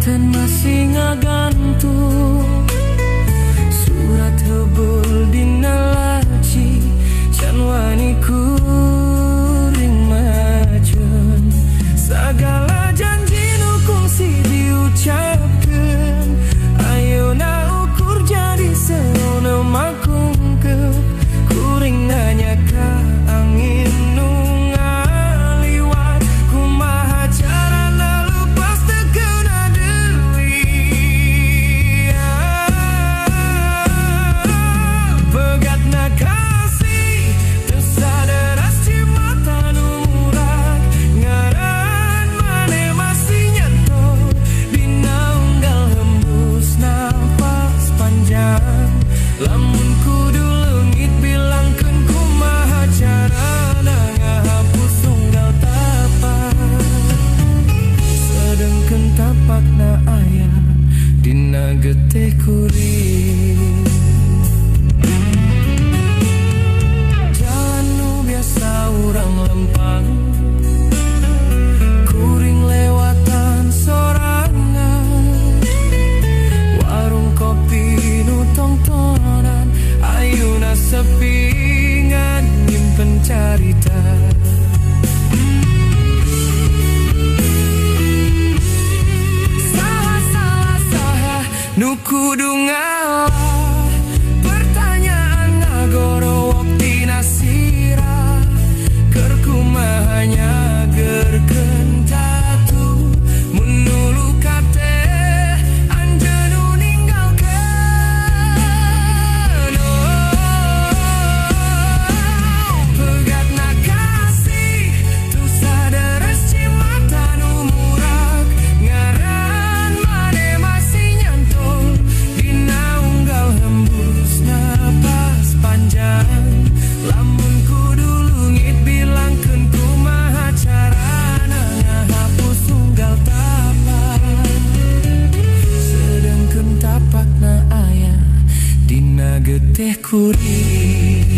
ten masih ngagantung surat hebul dina laci can wani kuring majen sagala janji nu kungsi diucapkeun ayeuna ukur jadi seuna makungkep kuring nanya ka angin nu ngaliwat kumaha carana lepas tekeuna deui pegatna kasih teu saderas cimata nu murah ngaran mane masih nyentuh dina unggal hembus nafas panjang lamun kudu leungit bilangkeun kumaha carana ngahapus unggal tapak sedengkeun tapakna aya dina geteh kuring jalan nu biasa urang lempang kuring lewatan sorangan warung kopi nu tongtonan ayeuna sepi ngan nyimpen carita saha nu kudu ngalah pertanyaan ngagoro waktina sirah keur kumaha nyageurkeun tatu mun nu luka teh anjeun ninggalkeun pegatna kasih teu saderes cimata nu murah ngaran mane masih nyantol dina unggal hembus napas panjang lamun kudu leungit bilangkeun kumaha carana ngahapus unggal tapak sedengkeun tapakna aya dina geteh kuring